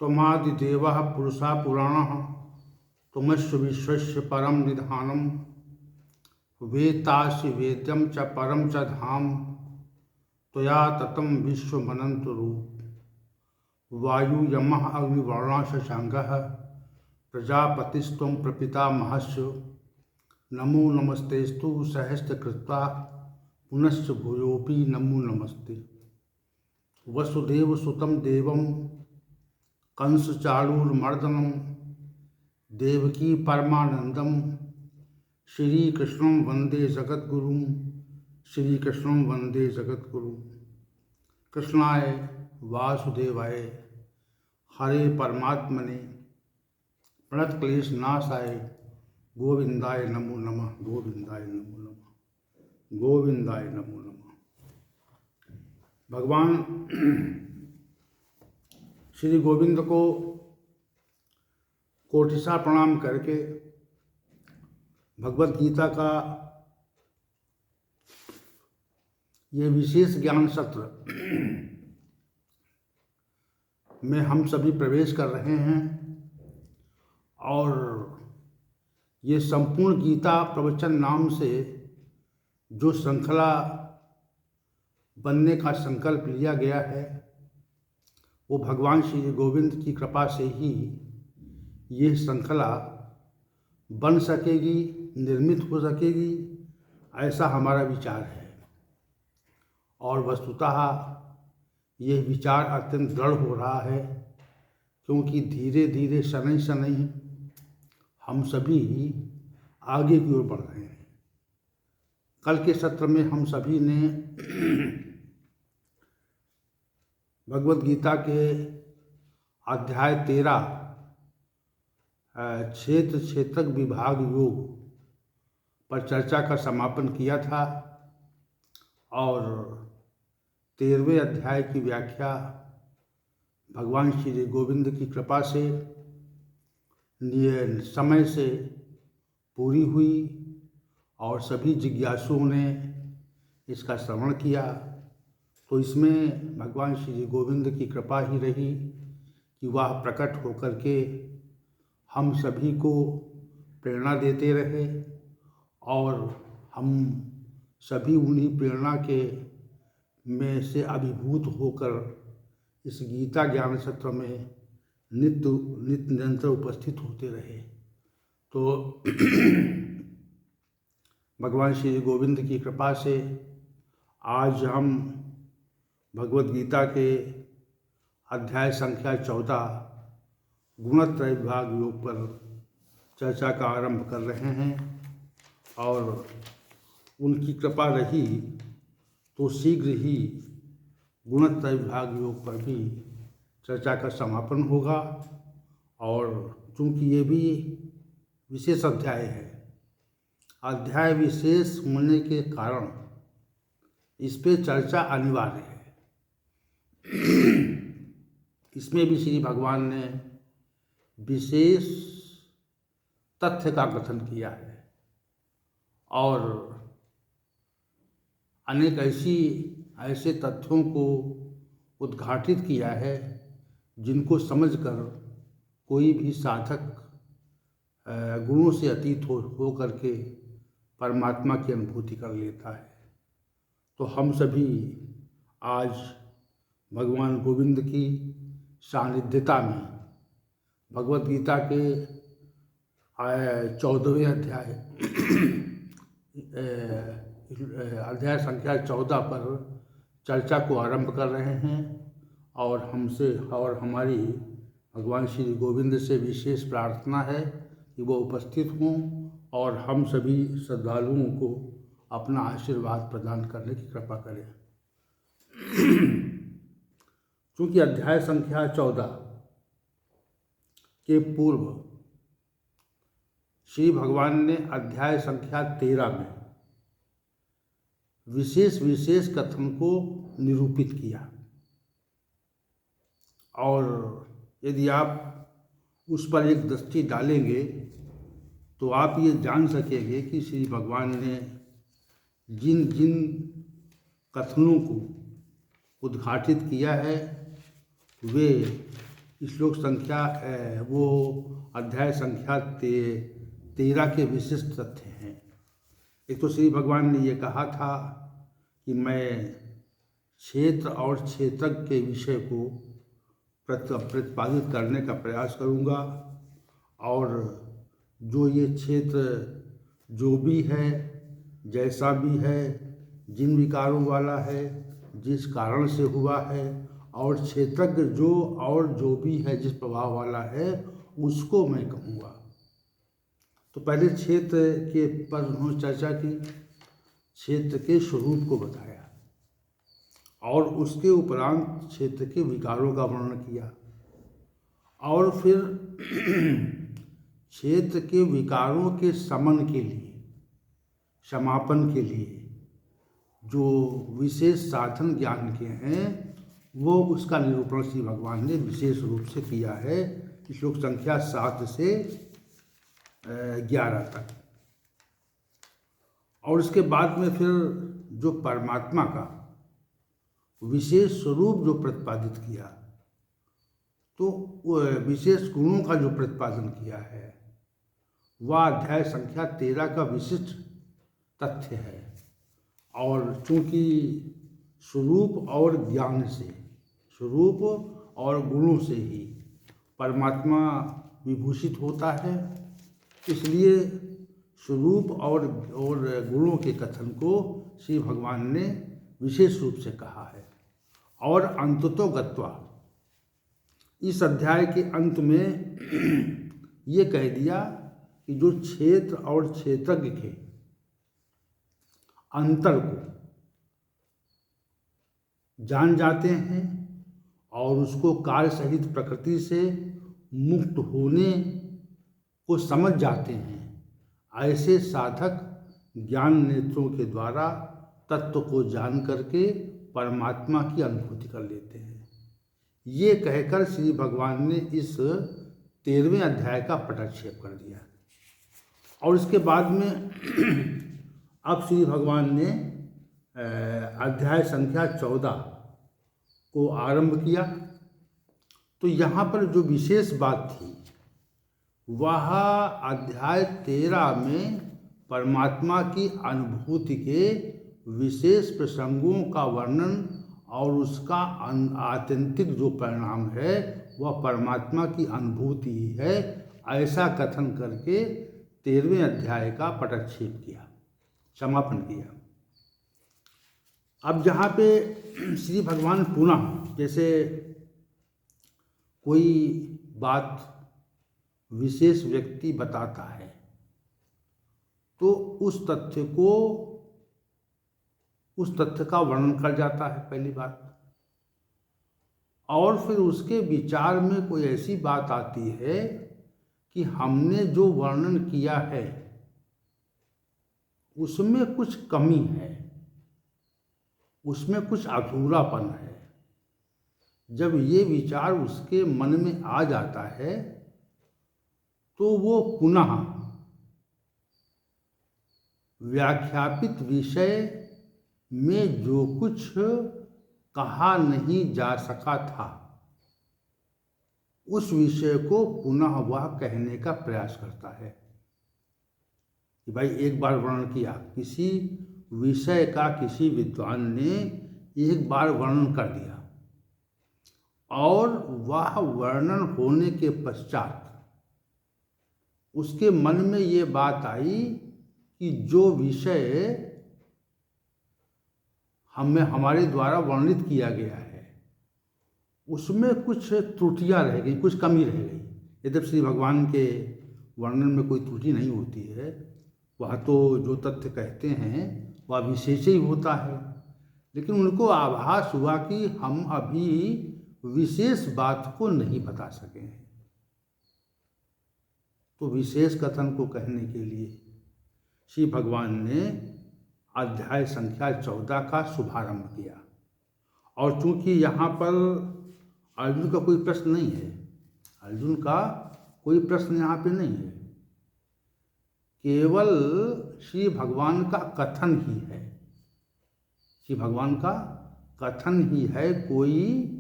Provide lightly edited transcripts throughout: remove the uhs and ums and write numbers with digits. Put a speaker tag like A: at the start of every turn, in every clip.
A: त्वमादिदेवः पुरुषः पुराणः त्वमस्य विश्वस्य परम निधानम् वेत्तासि वेद्यं च परं च धाम त्वया ततं विश्वमनन्तरूप वायु यमः अग्निवर्णः शशाङ्कः प्रजापतिस्त्वं प्रपितामहस्य नमो नमस्तेस्तु सहस्रकृत्वा पुनश्च भूयोऽपि नमो नमस्ते। वसुदेवसुतं देवं कंसचाणूरमर्दनं देवकी परमानंदम श्रीकृष्णं वंदे जगद्गुरुं श्रीकृष्णं वंदे जगद्गुरुं। कृष्णाय वासुदेवाय हरे परमात्मने प्रणतक्लेशनाशाय गोविंदाय नमो नमः गोविंदाय नमो नमः गोविंदाय नमो नमः। भगवान श्री गोविंद को कोटिसा प्रणाम करके भगवत गीता का ये विशेष ज्ञान सत्र में हम सभी प्रवेश कर रहे हैं और ये संपूर्ण गीता प्रवचन नाम से जो श्रृंखला बनने का संकल्प लिया गया है वो भगवान श्री गोविंद की कृपा से ही ये श्रृंखला बन सकेगी, निर्मित हो सकेगी, ऐसा हमारा विचार है। और वस्तुतः ये विचार अत्यंत दृढ़ हो रहा है क्योंकि धीरे धीरे शनै शनै हम सभी आगे की ओर बढ़ रहे हैं। कल के सत्र में हम सभी ने भगवत गीता के अध्याय 13 क्षेत्र क्षेत्रक विभाग योग पर चर्चा का समापन किया था और 13वें अध्याय की व्याख्या भगवान श्री गोविंद की कृपा से समय से पूरी हुई और सभी जिज्ञासुओं ने इसका श्रवण किया। तो इसमें भगवान श्री गोविंद की कृपा ही रही कि वह प्रकट होकर के हम सभी को प्रेरणा देते रहे और हम सभी उन्हीं प्रेरणा के में से अभिभूत होकर इस गीता ज्ञान सत्र में नित्य निरंतर उपस्थित होते रहे। तो भगवान श्री गोविंद की कृपा से आज हम भगवत गीता के अध्याय संख्या 14 गुणत्रय विभाग योग पर चर्चा का आरंभ कर रहे हैं और उनकी कृपा रही तो शीघ्र ही गुणत्रय विभाग योग पर भी चर्चा का समापन होगा। और चूँकि ये भी विशेष अध्याय है, अध्याय विशेष होने के कारण इस पे चर्चा अनिवार्य है। इसमें भी श्री भगवान ने विशेष तथ्य का कथन किया है और अनेक ऐसे तथ्यों को उद्घाटित किया है जिनको समझकर कोई भी साधक गुणों से अतीत हो करके परमात्मा की अनुभूति कर लेता है। तो हम सभी आज भगवान गोविंद की सानिध्यता में भगवत गीता के 14वें अध्याय संख्या 14 पर चर्चा को आरंभ कर रहे हैं और हमारी भगवान श्री गोविंद से विशेष प्रार्थना है कि वो उपस्थित हों और हम सभी श्रद्धालुओं को अपना आशीर्वाद प्रदान करने की कृपा करें। क्योंकि अध्याय संख्या 14 के पूर्व श्री भगवान ने अध्याय संख्या 13 में विशेष कथन को निरूपित किया और यदि आप उस पर एक दृष्टि डालेंगे तो आप ये जान सकेंगे कि श्री भगवान ने जिन जिन कथनों को उद्घाटित किया है वे श्लोक संख्या वो अध्याय संख्या 13 के विशिष्ट तथ्य हैं। एक तो श्री भगवान ने ये कहा था कि मैं क्षेत्र और क्षेत्रज्ञ के विषय को प्रतिपादित करने का प्रयास करूँगा, और जो ये क्षेत्र जो भी है, जैसा भी है, जिन विकारों वाला है, जिस कारण से हुआ है, और क्षेत्रज्ञ जो भी है, जिस प्रभाव वाला है, उसको मैं कहूँगा। तो पहले क्षेत्र के पर उन्होंने चर्चा की, क्षेत्र के स्वरूप को बताया, और उसके उपरांत क्षेत्र के विकारों का वर्णन किया, और फिर क्षेत्र के विकारों के शमन के लिए, समापन के लिए जो विशेष साधन ज्ञान के हैं, वो उसका निरूपण श्री भगवान ने विशेष रूप से किया है, श्लोक संख्या 7 से 11 तक। और इसके बाद में फिर जो परमात्मा का विशेष स्वरूप जो प्रतिपादित किया, तो विशेष गुणों का जो प्रतिपादन किया है, वह अध्याय संख्या 13 का विशिष्ट तथ्य है। और चूँकि स्वरूप और ज्ञान से, स्वरूप और गुणों से ही परमात्मा विभूषित होता है, इसलिए स्वरूप और गुणों के कथन को श्री भगवान ने विशेष रूप से कहा है। और अंततो गत्वा इस अध्याय के अंत में ये कह दिया कि जो क्षेत्र और क्षेत्रज्ञ के अंतर को जान जाते हैं और उसको कार्य सहित प्रकृति से मुक्त होने को समझ जाते हैं, ऐसे साधक ज्ञान नेत्रों के द्वारा तत्व को जान करके परमात्मा की अनुभूति कर लेते हैं। ये कहकर श्री भगवान ने इस 13वें अध्याय का पटक्षेप कर दिया। और इसके बाद में अब श्री भगवान ने अध्याय संख्या 14 को आरंभ किया। तो यहाँ पर जो विशेष बात थी, वह अध्याय 13 में परमात्मा की अनुभूति के विशेष प्रसंगों का वर्णन और उसका आत्यंतिक जो परिणाम है वह परमात्मा की अनुभूति ही है, ऐसा कथन करके 13वें अध्याय का पटक्षेप किया, समापन किया। अब जहाँ पे श्री भगवान पुनः जैसे कोई बात विशेष व्यक्ति बताता है तो उस तथ्य का वर्णन कर जाता है, पहली बात। और फिर उसके विचार में कोई ऐसी बात आती है कि हमने जो वर्णन किया है उसमें कुछ कमी है, उसमें कुछ अधूरापन है। जब ये विचार उसके मन में आ जाता है तो वो पुनः व्याख्यापित विषय में जो कुछ कहा नहीं जा सका था उस विषय को पुनः वह कहने का प्रयास करता है कि भाई एक बार वर्णन किया, किसी विषय का किसी विद्वान ने एक बार वर्णन कर दिया और वह वर्णन होने के पश्चात उसके मन में ये बात आई कि जो विषय हमारे द्वारा वर्णित किया गया है उसमें कुछ त्रुटियां रह गई, कुछ कमी रह गई। यद्यपि श्री भगवान के वर्णन में कोई त्रुटि नहीं होती है, वह तो जो तथ्य कहते हैं वह विशेष ही होता है, लेकिन उनको आभास हुआ कि हम अभी विशेष बात को नहीं बता सके हैं। तो विशेष कथन को कहने के लिए श्री भगवान ने अध्याय संख्या 14 का शुभारंभ किया। और चूंकि यहाँ पर अर्जुन का कोई प्रश्न नहीं है, अर्जुन का कोई प्रश्न यहाँ पे नहीं है, केवल श्री भगवान का कथन ही है, श्री भगवान का कथन ही है, कोई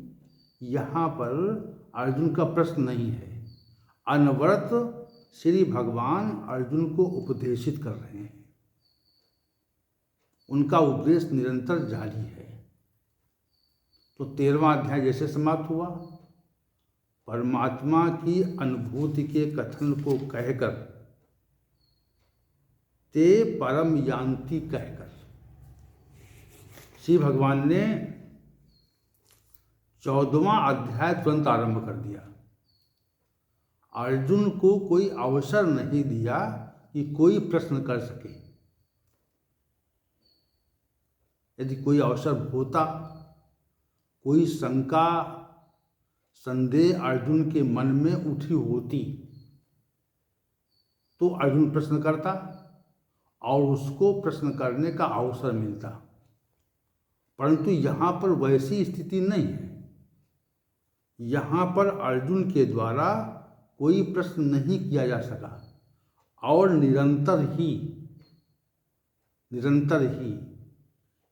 A: यहाँ पर अर्जुन का प्रश्न नहीं है। अनवरत श्री भगवान अर्जुन को उपदेशित कर रहे हैं। उनका उपदेश निरंतर जारी है। तो 13वां अध्याय जैसे समाप्त हुआ, परमात्मा की अनुभूति के कथन को कहकर, ते परम यान्ति कहकर श्री भगवान ने 14वां अध्याय तुरंत आरंभ कर दिया। अर्जुन को कोई अवसर नहीं दिया कि कोई प्रश्न कर सके। यदि कोई अवसर होता, कोई शंका संदेह अर्जुन के मन में उठी होती, तो अर्जुन प्रश्न करता और उसको प्रश्न करने का अवसर मिलता। परंतु यहाँ पर वैसी स्थिति नहीं है। यहाँ पर अर्जुन के द्वारा कोई प्रश्न नहीं किया जा सका और निरंतर ही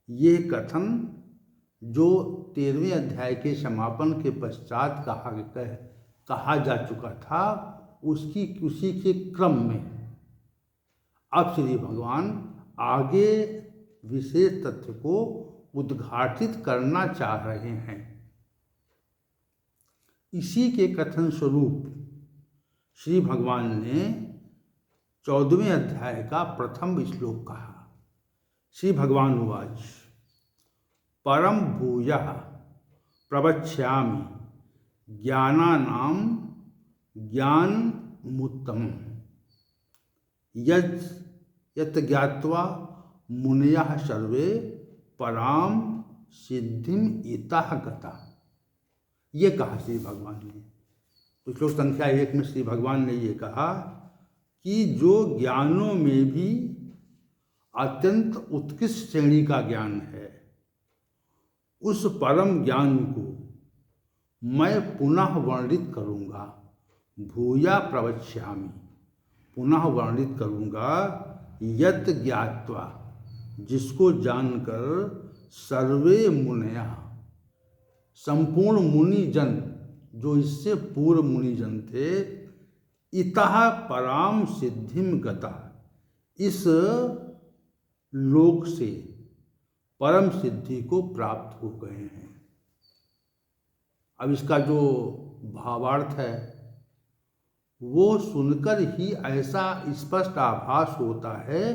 A: ये कथन जो 13वें अध्याय के समापन के पश्चात कहा जा चुका था, उसी के क्रम में अब श्री भगवान आगे विशेष तथ्य को उद्घाटित करना चाह रहे हैं। इसी के कथन स्वरूप श्री भगवान ने 14वें अध्याय का प्रथम श्लोक कहा। श्री भगवान उवाच, परम भूयः प्रवक्ष्यामि ज्ञानानां ज्ञानमुत्तमम् यत् ज्ञात्वा मुनयः सर्वे परां सिद्धिम इतः गता। ये कहा श्री भगवान ने। तो श्लोक संख्या 1 में श्री भगवान ने ये कहा कि जो ज्ञानों में भी अत्यंत उत्कृष्ट श्रेणी का ज्ञान है, उस परम ज्ञान को मैं पुनः वर्णित करूँगा। भूया प्रवक्ष्यामि, पुनः वर्णित करूँगा। यत् ज्ञात्वा, जिसको जानकर सर्वे मुनया, संपूर्ण मुनिजन, जो इससे पूर्व मुनिजन थे, इतः पराम सिद्धिम गता, इस लोक से परम सिद्धि को प्राप्त हो गए हैं। अब इसका जो भावार्थ है वो सुनकर ही ऐसा स्पष्ट आभास होता है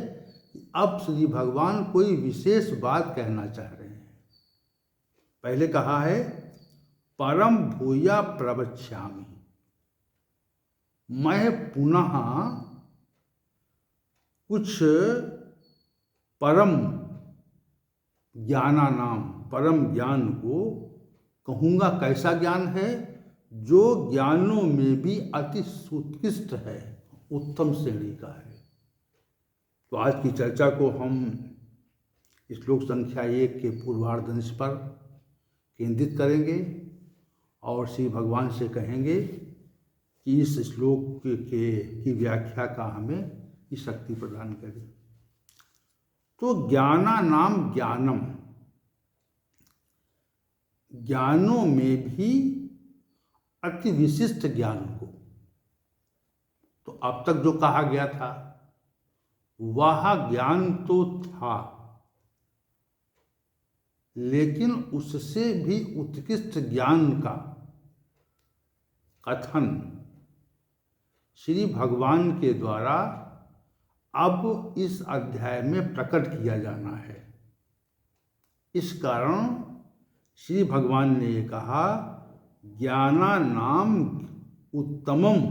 A: कि अब श्री भगवान कोई विशेष बात कहना चाह रहे हैं। पहले कहा है परम भूया प्रवक्ष्यामि, मैं पुनः कुछ परम ज्ञानानाम, परम ज्ञान को कहूँगा। कैसा ज्ञान है? जो ज्ञानों में भी अति उत्कृष्ट है, उत्तम श्रेणी का है। तो आज की चर्चा को हम श्लोक संख्या 1 के पूर्वार्ध पर केंद्रित करेंगे और श्री भगवान से कहेंगे कि इस श्लोक की व्याख्या का हमें इस शक्ति प्रदान करें। तो ज्ञानानाम ज्ञानम, ज्ञानों में भी अति विशिष्ट ज्ञान को, तो अब तक जो कहा गया था वह ज्ञान तो था, लेकिन उससे भी उत्कृष्ट ज्ञान का कथन श्री भगवान के द्वारा अब इस अध्याय में प्रकट किया जाना है। इस कारण श्री भगवान ने ये कहा ज्ञानानाम उत्तमम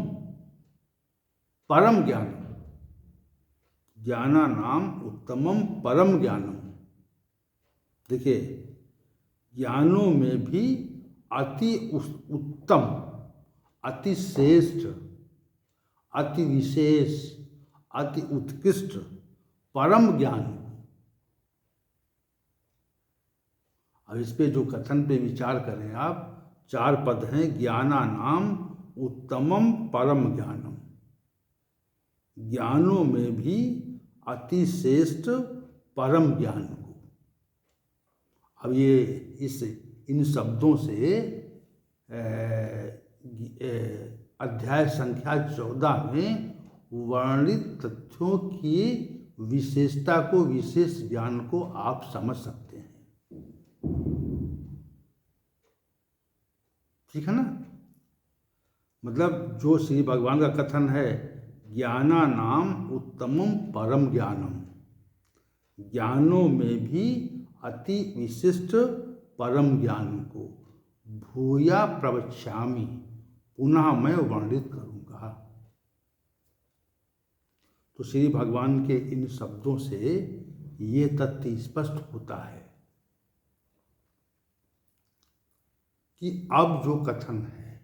A: परम ज्ञानम, ज्ञानानाम उत्तमम परम ज्ञानम। देखिए, ज्ञानों में भी अति उत्तम, अति श्रेष्ठ, अति विशेष, अति उत्कृष्ट परम ज्ञान। अब इस पे जो कथन पे विचार करें आप, 4 पद हैं। ज्ञानानाम उत्तमम परम ज्ञानम, ज्ञानों में भी अति श्रेष्ठ परम ज्ञान को। अब ये इन शब्दों से अध्याय संख्या 14 में वर्णित तथ्यों की विशेषता को, विशेष ज्ञान को आप समझ सकते हैं। ठीक है ना। मतलब जो श्री भगवान का कथन है, ज्ञाना नाम उत्तमम परम ज्ञानम, ज्ञानों में भी अति विशिष्ट परम ज्ञान को भूया प्रवक्ष्यामि, पुनः मैं वर्णित करूंगा। तो श्री भगवान के इन शब्दों से ये तथ्य स्पष्ट होता है कि अब जो कथन है,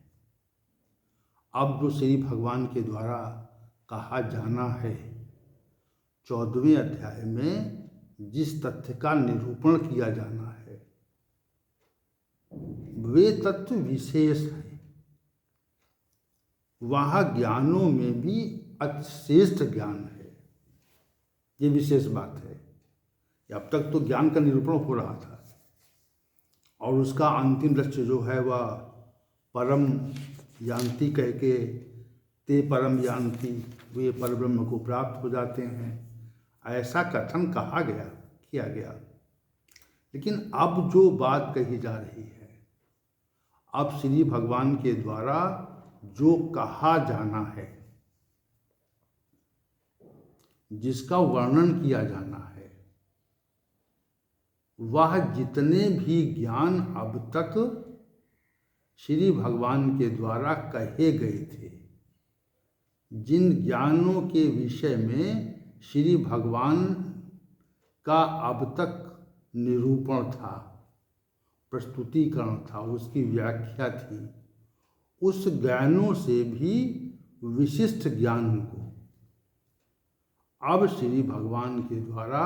A: अब जो श्री भगवान के द्वारा कहा जाना है 14वें अध्याय में, जिस तथ्य का निरूपण किया जाना है, वे तत्व विशेष हैं। वहाँ ज्ञानों में भी अतिश्रेष्ठ ज्ञान है, ये विशेष बात है। अब तक तो ज्ञान का निरूपण हो रहा था और उसका अंतिम लक्ष्य जो है वह परम जानती कह के, ते परम जानती, वे परब्रह्म को प्राप्त हो जाते हैं, ऐसा कथन कहा गया, किया गया। लेकिन अब जो बात कही जा रही है, अब श्री भगवान के द्वारा जो कहा जाना है, जिसका वर्णन किया जाना है, वह जितने भी ज्ञान अब तक श्री भगवान के द्वारा कहे गए थे, जिन ज्ञानों के विषय में श्री भगवान का अब तक निरूपण था, प्रस्तुतिकरण था, उसकी व्याख्या थी, उस ज्ञानों से भी विशिष्ट ज्ञान को अब श्री भगवान के द्वारा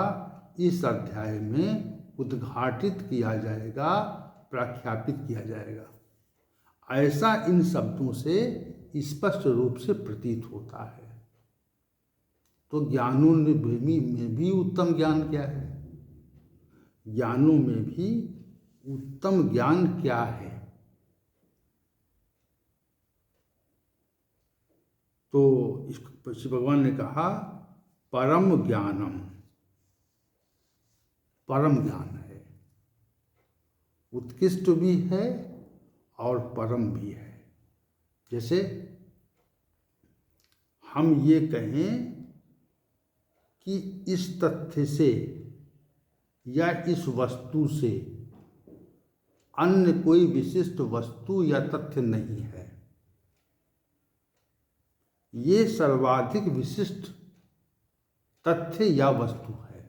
A: इस अध्याय में उद्घाटित किया जाएगा, प्रख्यापित किया जाएगा। ऐसा इन शब्दों से स्पष्ट रूप से प्रतीत होता है। तो ज्ञानों में भी उत्तम ज्ञान क्या है, ज्ञानों में भी उत्तम ज्ञान क्या है? तो श्री भगवान ने कहा परम ज्ञानम, परम ज्ञान है, उत्कृष्ट भी है और परम भी है। जैसे हम ये कहें कि इस तथ्य से या इस वस्तु से अन्य कोई विशिष्ट वस्तु या तथ्य नहीं है, ये सर्वाधिक विशिष्ट तथ्य या वस्तु है,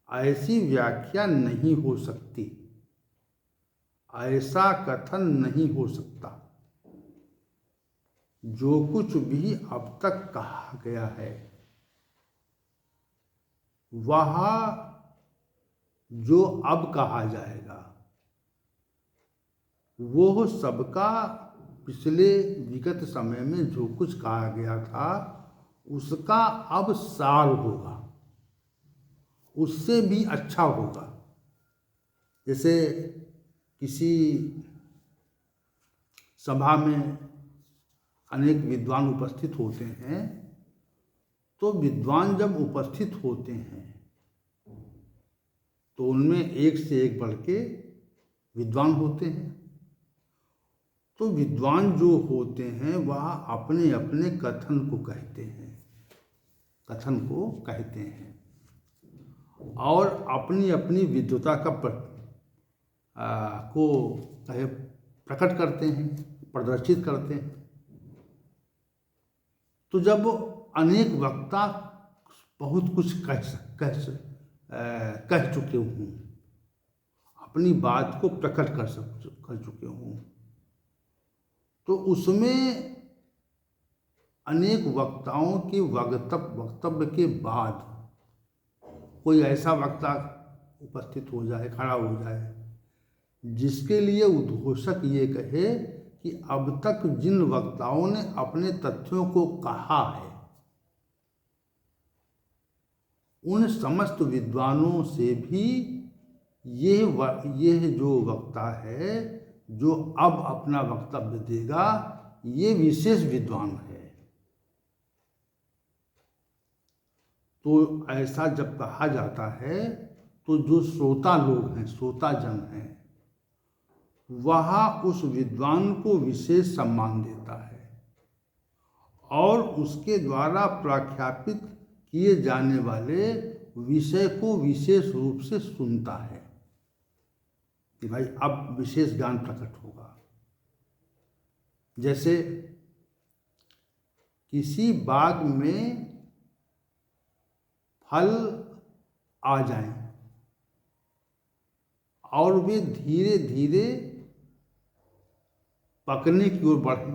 A: ऐसी व्याख्या नहीं हो सकती, ऐसा कथन नहीं हो सकता। जो कुछ भी अब तक कहा गया है, वह जो अब कहा जाएगा, वो सबका पिछले विगत समय में जो कुछ कहा गया था, उसका अब सार होगा, उससे भी अच्छा होगा। जैसे किसी सभा में अनेक विद्वान उपस्थित होते हैं, तो विद्वान जब उपस्थित होते हैं तो उनमें एक से एक बढ़ के विद्वान होते हैं। तो विद्वान जो होते हैं वह अपने अपने कथन को कहते हैं, कथन को कहते हैं और अपनी अपनी विद्वता का प्रकट करते हैं, प्रदर्शित करते हैं। तो जब अनेक वक्ता बहुत कुछ कह चुके हूँ, अपनी बात को प्रकट कर चुके हूँ, तो उसमें अनेक वक्ताओं के वक्तव्य के बाद कोई ऐसा वक्ता उपस्थित हो जाए, खड़ा हो जाए, जिसके लिए उद्घोषक ये कहे कि अब तक जिन वक्ताओं ने अपने तथ्यों को कहा है, उन समस्त विद्वानों से भी यह जो वक्ता है जो अब अपना वक्तव्य देगा ये विशेष विद्वान है। तो ऐसा जब कहा जाता है तो जो श्रोता लोग हैं, श्रोता जन हैं, वह उस विद्वान को विशेष सम्मान देता है और उसके द्वारा प्रख्यापित किए जाने वाले विषय को विशेष रूप से सुनता है कि भाई अब विशेष ज्ञान प्रकट होगा। जैसे किसी बाग में फल आ जाएं और वे धीरे धीरे पकने की ओर बढ़ें।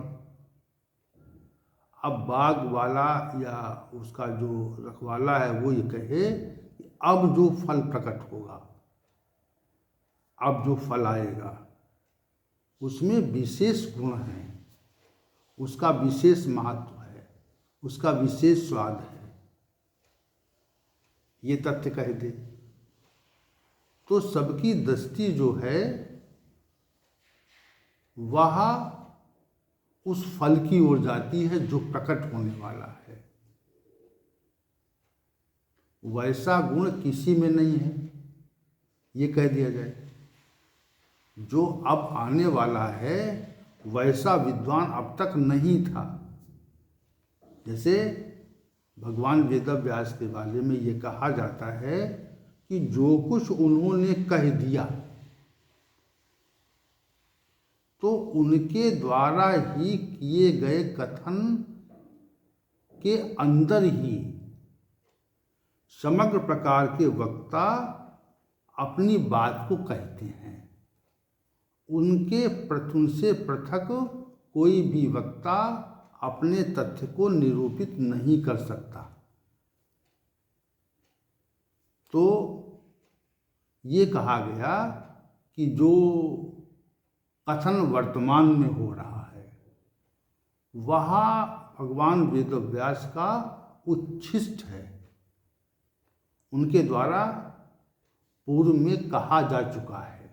A: अब बाग वाला या उसका जो रखवाला है वो ये कहे कि अब जो फल प्रकट होगा, अब जो फल आएगा उसमें विशेष गुण हैं, उसका विशेष महत्व है, उसका विशेष स्वाद है, ये तथ्य कह दे तो सबकी दृष्टि जो है वह उस फल की ओर जाती है जो प्रकट होने वाला है। वैसा गुण किसी में नहीं है, ये कह दिया जाए। जो अब आने वाला है वैसा विद्वान अब तक नहीं था। जैसे भगवान वेदव्यास के बारे में ये कहा जाता है कि जो कुछ उन्होंने कह दिया तो उनके द्वारा ही किए गए कथन के अंदर ही समग्र प्रकार के वक्ता अपनी बात को कहते हैं। उनसे पृथक कोई भी वक्ता अपने तथ्य को निरूपित नहीं कर सकता। तो ये कहा गया कि जो कथन वर्तमान में हो रहा है वह भगवान वेदव्यास का उच्छिष्ट है, उनके द्वारा पूर्व में कहा जा चुका है।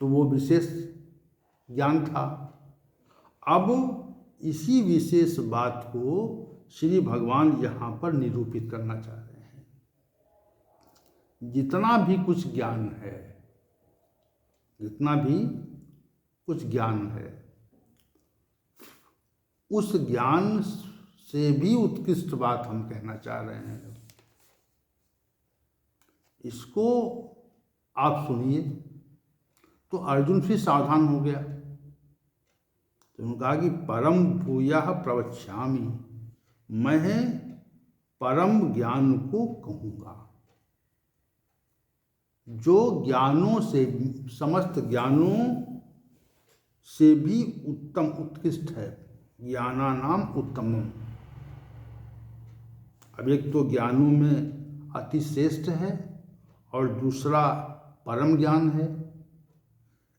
A: तो वो विशेष ज्ञान था। अब इसी विशेष बात को श्री भगवान यहाँ पर निरूपित करना चाह रहे हैं। जितना भी कुछ ज्ञान है, जितना भी कुछ ज्ञान है, उस ज्ञान से भी उत्कृष्ट बात हम कहना चाह रहे हैं। इसको आप सुनिए। तो अर्जुन फिर सावधान हो गया। तो उन्होंने कहा कि परम भूयः प्रवक्ष्यामि, मैं परम ज्ञान को कहूँगा जो ज्ञानों से, समस्त ज्ञानों से भी उत्तम उत्कृष्ट है। ज्ञानानाम उत्तमम। अब एक तो ज्ञानों में अति श्रेष्ठ है और दूसरा परम ज्ञान है।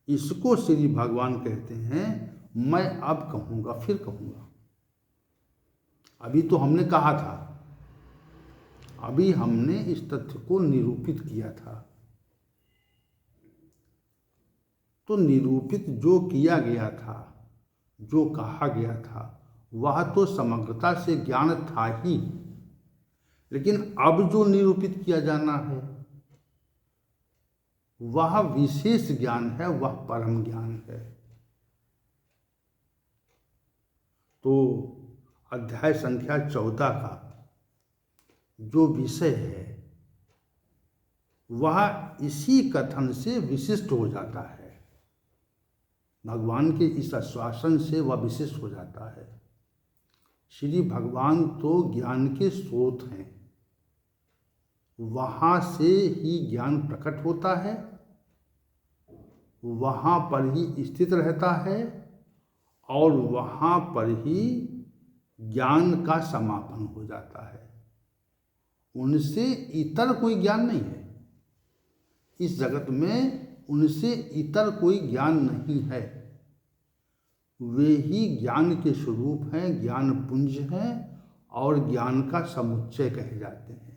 A: इसको श्री भगवान कहते हैं मैं अब कहूँगा, फिर कहूँगा। अभी तो हमने कहा था, अभी हमने इस तथ्य को निरूपित किया था। तो निरूपित जो किया गया था, जो कहा गया था, वह तो समग्रता से ज्ञान था ही, लेकिन अब जो निरूपित किया जाना है वह विशेष ज्ञान है, वह परम ज्ञान है। तो अध्याय संख्या 14 का जो विषय है वह इसी कथन से विशिष्ट हो जाता है। भगवान के इस आश्वासन से वह विशिष्ट हो जाता है। श्री भगवान तो ज्ञान के स्रोत हैं, वहाँ से ही ज्ञान प्रकट होता है, वहाँ पर ही स्थित रहता है और वहाँ पर ही ज्ञान का समापन हो जाता है। उनसे इतर कोई ज्ञान नहीं है। इस जगत में उनसे इतर कोई ज्ञान नहीं है। वे ही ज्ञान के स्वरूप हैं, ज्ञान पुंज हैं और ज्ञान का समुच्चय कहे जाते हैं।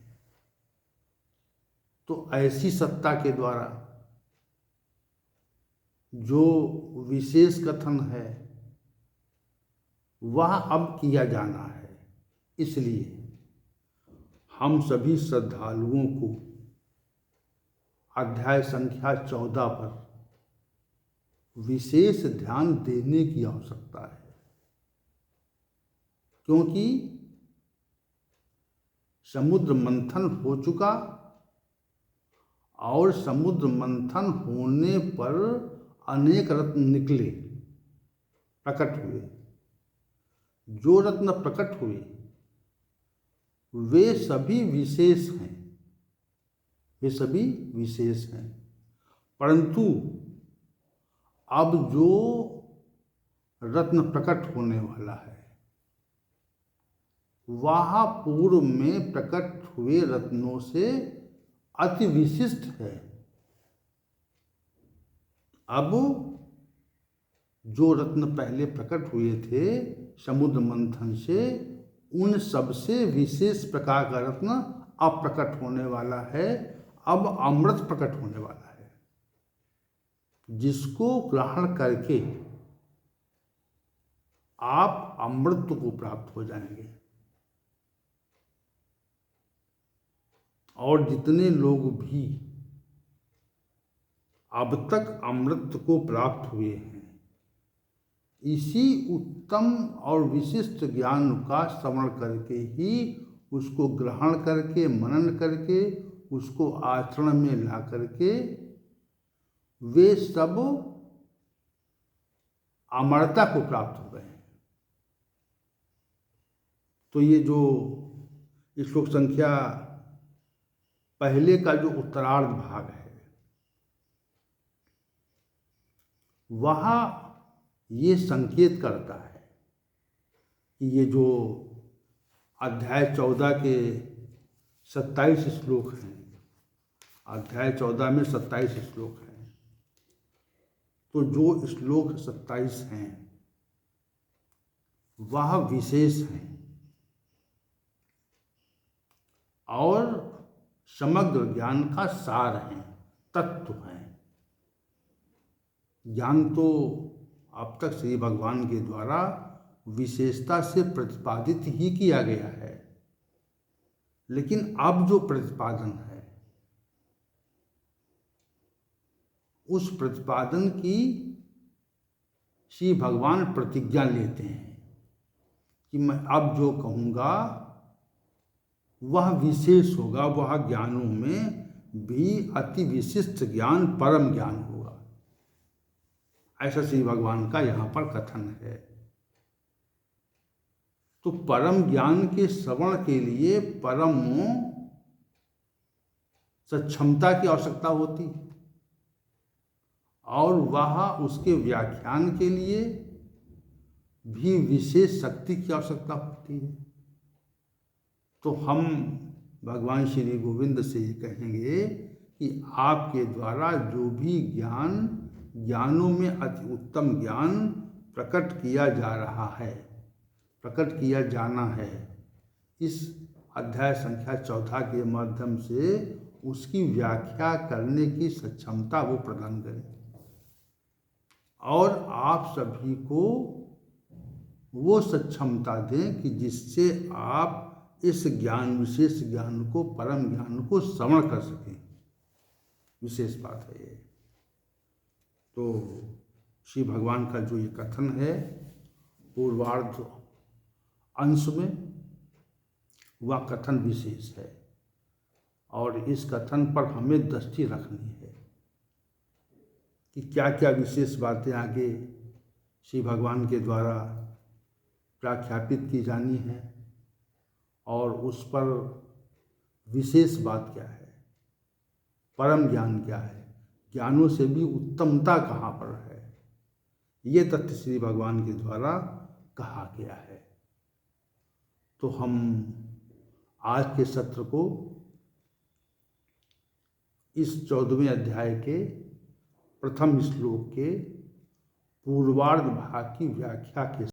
A: तो ऐसी सत्ता के द्वारा जो विशेष कथन है वह अब किया जाना है। इसलिए हम सभी श्रद्धालुओं को अध्याय संख्या 14 पर विशेष ध्यान देने की आवश्यकता है, क्योंकि समुद्र मंथन हो चुका और समुद्र मंथन होने पर अनेक रत्न निकले, प्रकट हुए। जो रत्न प्रकट हुए वे सभी विशेष हैं, वे सभी विशेष हैं, परंतु अब जो रत्न प्रकट होने वाला है वह पूर्व में प्रकट हुए रत्नों से अति विशिष्ट है। अब जो रत्न पहले प्रकट हुए थे समुद्र मंथन से, उन सबसे विशेष प्रकार का रत्न अब प्रकट होने वाला है। अब अमृत प्रकट होने वाला है, जिसको ग्रहण करके आप अमृत को प्राप्त हो जाएंगे। और जितने लोग भी अब तक अमृत को प्राप्त हुए हैं, इसी उत्तम और विशिष्ट ज्ञान का श्रवण करके ही उसको ग्रहण करके मनन करके उसको आचरण में ला करके वे सब अमरता को प्राप्त हो गए हैं। तो ये जो श्लोक संख्या पहले का जो उत्तरार्ध भाग है वह ये संकेत करता है कि ये जो अध्याय 14 के 27 श्लोक हैं, अध्याय 14 में 27 श्लोक हैं, तो जो श्लोक 27 हैं वह विशेष हैं और समग्र ज्ञान का सार हैं, तत्व हैं। ज्ञान तो अब तक श्री भगवान के द्वारा विशेषता से प्रतिपादित ही किया गया है, लेकिन अब जो प्रतिपादन है उस प्रतिपादन की श्री भगवान प्रतिज्ञा लेते हैं कि मैं अब जो कहूँगा वह विशेष होगा, वह ज्ञानों में भी अति विशिष्ट ज्ञान, परम ज्ञान होगा। ऐसा श्री भगवान का यहाँ पर कथन है। तो परम ज्ञान के श्रवण के लिए परम सक्षमता की आवश्यकता होती और वह उसके व्याख्यान के लिए भी विशेष शक्ति की आवश्यकता होती है। तो हम भगवान श्री गोविंद से ये कहेंगे कि आपके द्वारा जो भी ज्ञानों में अति उत्तम ज्ञान प्रकट किया जा रहा है, प्रकट किया जाना है, इस अध्याय संख्या 14 के माध्यम से उसकी व्याख्या करने की सक्षमता वो प्रदान करें और आप सभी को वो सक्षमता दें कि जिससे आप इस ज्ञान, विशेष ज्ञान को, परम ज्ञान को श्रवण कर सकें। विशेष बात है ये। तो श्री भगवान का जो ये कथन है पूर्वार्ध अंश में, वह कथन विशेष है और इस कथन पर हमें दृष्टि रखनी है कि क्या क्या विशेष बातें आगे श्री भगवान के द्वारा प्रख्यापित की जानी है और उस पर विशेष बात क्या है, परम ज्ञान क्या है, ज्ञानों से भी उत्तमता कहाँ पर है, ये तथ्य श्री भगवान के द्वारा कहा गया है। तो हम आज के सत्र को इस 14वें अध्याय के प्रथम श्लोक के पूर्वार्ध भाग की व्याख्या के